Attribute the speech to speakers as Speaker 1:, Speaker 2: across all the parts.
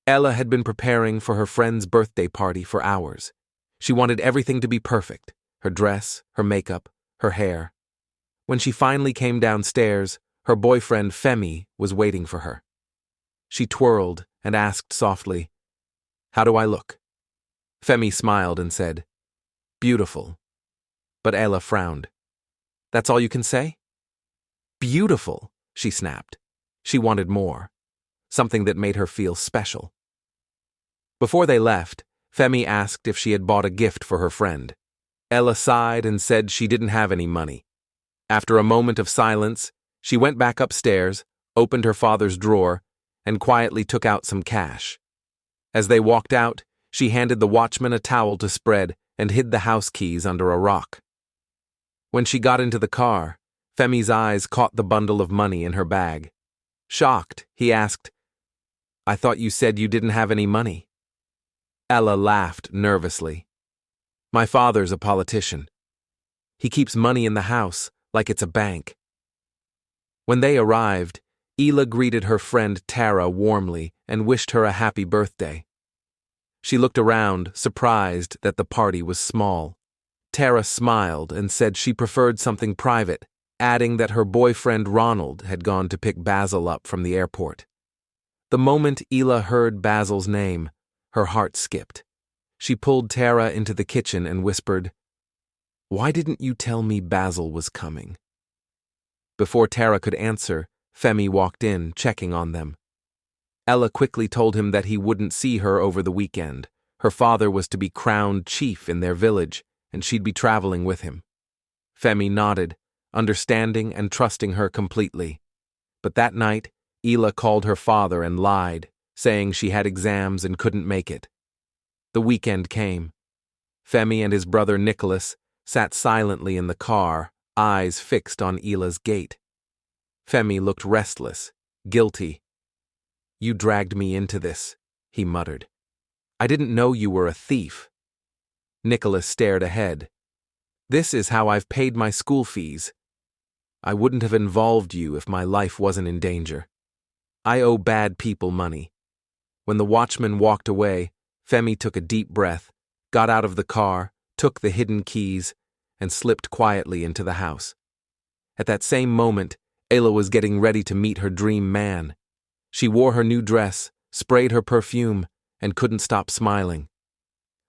Speaker 1: Ella had been preparing for her friend's birthday party for hours. She wanted everything to be perfect: her dress, her makeup, her hair. When she finally came downstairs, her boyfriend Femi was waiting for her. She twirled and asked softly, "How do I look?" Femi smiled and said, "Beautiful." But Ella frowned. "That's all you can say?" "Beautiful," she snapped. She wanted more. Something that made her feel special. Before they left, Femi asked if she had bought a gift for her friend. Ella sighed and said she didn't have any money. After a moment of silence, she went back upstairs, opened her father's drawer, and quietly took out some cash. As they walked out, she handed the watchman a towel to spread and hid the house keys under a rock. When she got into the car, Femi's eyes caught the bundle of money in her bag. Shocked, he asked, "I thought you said you didn't have any money." Ella laughed nervously. "My father's a politician. He keeps money in the house like it's a bank." When they arrived, Ela greeted her friend Tara warmly and wished her a happy birthday. She looked around, surprised that the party was small. Tara smiled and said she preferred something private, adding that her boyfriend Ronald had gone to pick Basil up from the airport. The moment Ela heard Basil's name, her heart skipped. She pulled Tara into the kitchen and whispered, "Why didn't you tell me Basil was coming?" Before Tara could answer, Femi walked in, checking on them. Ella quickly told him that he wouldn't see her over the weekend. Her father was to be crowned chief in their village, and she'd be traveling with him. Femi nodded, understanding and trusting her completely. But that night, Ela called her father and lied, saying she had exams and couldn't make it. The weekend came. Femi and his brother Nicholas sat silently in the car, eyes fixed on Ela's gate. Femi looked restless, guilty. "You dragged me into this," he muttered. "I didn't know you were a thief." Nicholas stared ahead. "This is how I've paid my school fees. I wouldn't have involved you if my life wasn't in danger. I owe bad people money." When the watchman walked away, Femi took a deep breath, got out of the car, took the hidden keys, and slipped quietly into the house. At that same moment, Ayla was getting ready to meet her dream man. She wore her new dress, sprayed her perfume, and couldn't stop smiling.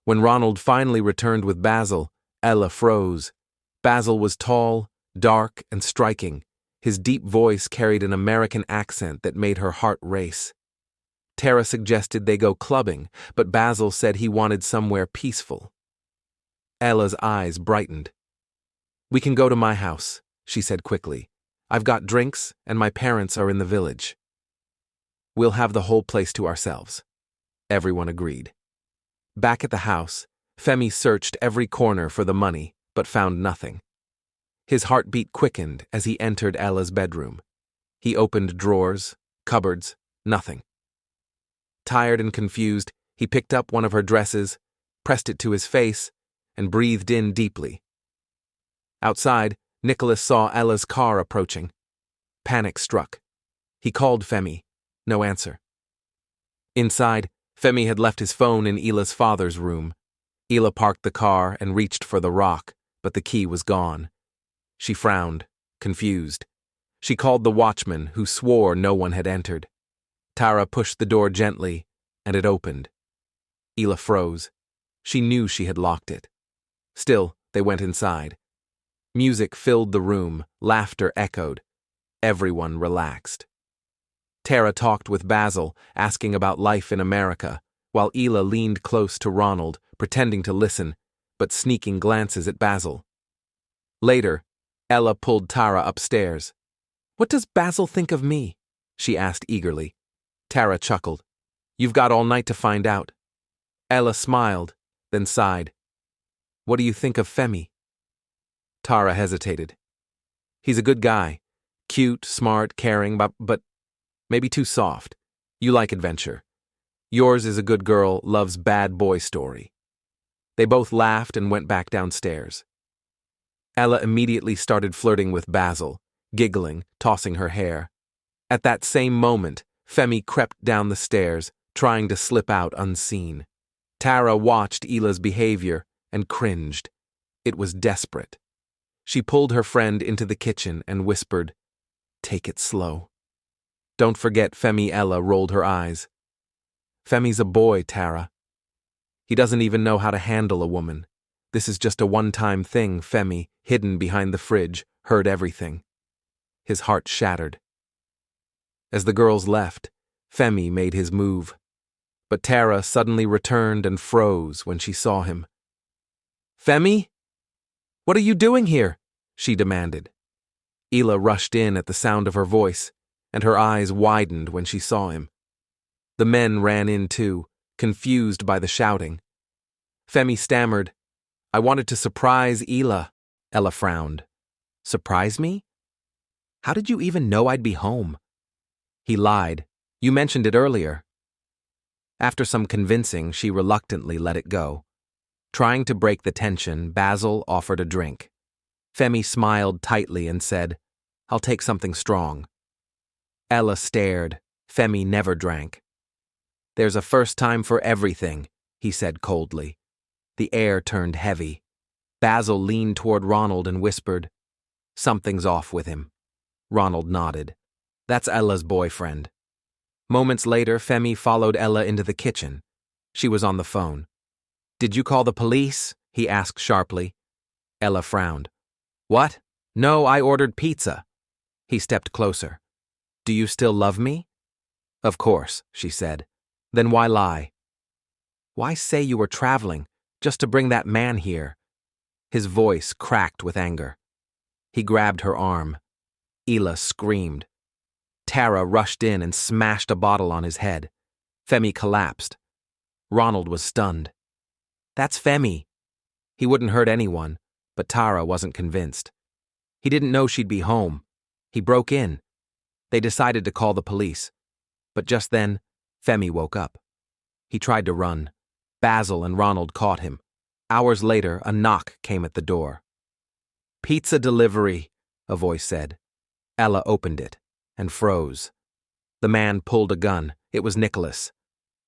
Speaker 1: When Ronald finally returned with Basil, Ella froze. Basil was tall, dark, and striking. His deep voice carried an American accent that made her heart race. Tara suggested they go clubbing, but Basil said he wanted somewhere peaceful. Ella's eyes brightened. "We can go to my house," she said quickly. "I've got drinks, and my parents are in the village." "We'll have the whole place to ourselves." Everyone agreed. Back at the house, Femi searched every corner for the money, but found nothing. His heartbeat quickened as he entered Ella's bedroom. He opened drawers, cupboards, nothing. Tired and confused, he picked up one of her dresses, pressed it to his face, and breathed in deeply. Outside, Nicholas saw Ella's car approaching. Panic struck. He called Femi. No answer. Inside, Femi had left his phone in Ela's father's room. Ela parked the car and reached for the rock, but the key was gone. She frowned, confused. She called the watchman, who swore no one had entered. Tara pushed the door gently, and it opened. Ela froze. She knew she had locked it. Still, they went inside. Music filled the room, laughter echoed. Everyone relaxed. Tara talked with Basil, asking about life in America, while Ela leaned close to Ronald, pretending to listen, but sneaking glances at Basil. Later, Ella pulled Tara upstairs. "What does Basil think of me?" she asked eagerly. Tara chuckled. "You've got all night to find out." Ella smiled, then sighed. "What do you think of Femi?" Tara hesitated. "He's a good guy. Cute, smart, caring, but maybe too soft. You like adventure. Yours is a good girl, loves bad boy story." They both laughed and went back downstairs. Ella immediately started flirting with Basil, giggling, tossing her hair. At that same moment, Femi crept down the stairs, trying to slip out unseen. Tara watched Ila's behavior and cringed. It was desperate. She pulled her friend into the kitchen and whispered, "Take it slow." "Don't forget Femi." Ella rolled her eyes. "Femi's a boy, Tara. He doesn't even know how to handle a woman. This is just a one-time thing." Femi, hidden behind the fridge, heard everything. His heart shattered. As the girls left, Femi made his move. But Tara suddenly returned and froze when she saw him. "Femi? What are you doing here?" she demanded. Ela rushed in at the sound of her voice, and her eyes widened when she saw him. The men ran in too, confused by the shouting. Femi stammered, "I wanted to surprise Ela." Ella frowned. "Surprise me? How did you even know I'd be home?" He lied. "You mentioned it earlier." After some convincing, she reluctantly let it go. Trying to break the tension, Basil offered a drink. Femi smiled tightly and said, "I'll take something strong." Ella stared. Femi never drank. "There's a first time for everything," he said coldly. The air turned heavy. Basil leaned toward Ronald and whispered, "Something's off with him." Ronald nodded. "That's Ella's boyfriend." Moments later, Femi followed Ella into the kitchen. She was on the phone. "Did you call the police?" he asked sharply. Ella frowned. "What? No, I ordered pizza." He stepped closer. "Do you still love me?" "Of course," she said. "Then why lie?" "Why say you were traveling, just to bring that man here?" His voice cracked with anger. He grabbed her arm. Ela screamed. Tara rushed in and smashed a bottle on his head. Femi collapsed. Ronald was stunned. "That's Femi." He wouldn't hurt anyone, but Tara wasn't convinced. He didn't know she'd be home. He broke in. They decided to call the police. But just then, Femi woke up. He tried to run. Basil and Ronald caught him. Hours later, a knock came at the door. "Pizza delivery," a voice said. Ella opened it and froze. The man pulled a gun. It was Nicholas.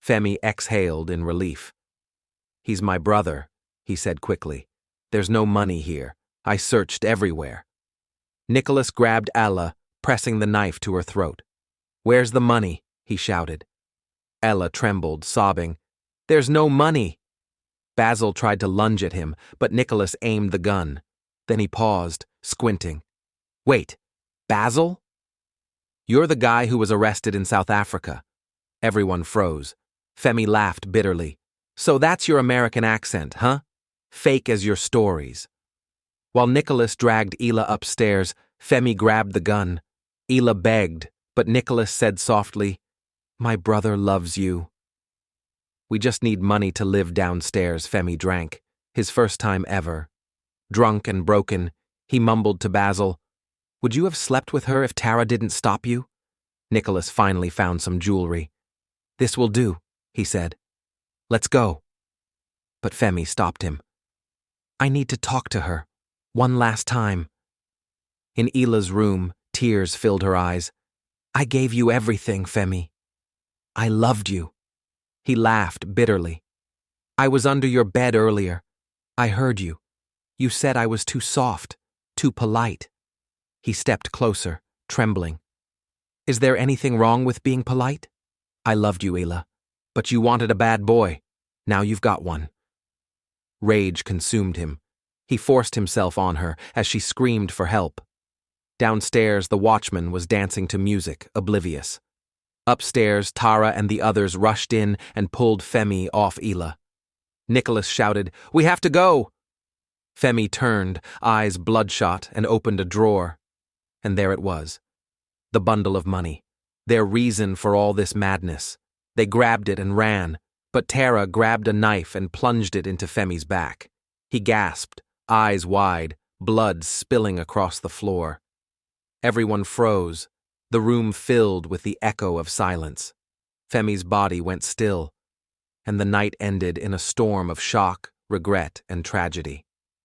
Speaker 1: Femi exhaled in relief. "He's my brother," he said quickly. "There's no money here. I searched everywhere." Nicholas grabbed Ella, pressing the knife to her throat. "Where's the money?" he shouted. Ella trembled, sobbing, "There's no money." Basil tried to lunge at him, but Nicholas aimed the gun. Then he paused, squinting. "Wait, Basil? You're the guy who was arrested in South Africa." Everyone froze. Femi laughed bitterly. "So that's your American accent, huh? Fake as your stories." While Nicholas dragged Ela upstairs, Femi grabbed the gun. Ela begged, but Nicholas said softly, "My brother loves you." "We just need money to live downstairs." Femi drank, his first time ever. Drunk and broken, he mumbled to Basil, "Would you have slept with her if Tara didn't stop you?" Nicholas finally found some jewelry. "This will do," he said. "Let's go." But Femi stopped him. "I need to talk to her. One last time." In Ela's room, tears filled her eyes. "I gave you everything, Femi. I loved you." He laughed bitterly. "I was under your bed earlier. I heard you. You said I was too soft, too polite." He stepped closer, trembling. "Is there anything wrong with being polite? I loved you, Ela, but you wanted a bad boy. Now you've got one." Rage consumed him. He forced himself on her as she screamed for help. Downstairs, the watchman was dancing to music, oblivious. Upstairs, Tara and the others rushed in and pulled Femi off Ela. Nicholas shouted, "We have to go!" Femi turned, eyes bloodshot, and opened a drawer. And there it was. The bundle of money. Their reason for all this madness. They grabbed it and ran, but Tara grabbed a knife and plunged it into Femi's back. He gasped, eyes wide, blood spilling across the floor. Everyone froze, the room filled with the echo of silence. Femi's body went still, and the night ended in a storm of shock, regret, and tragedy.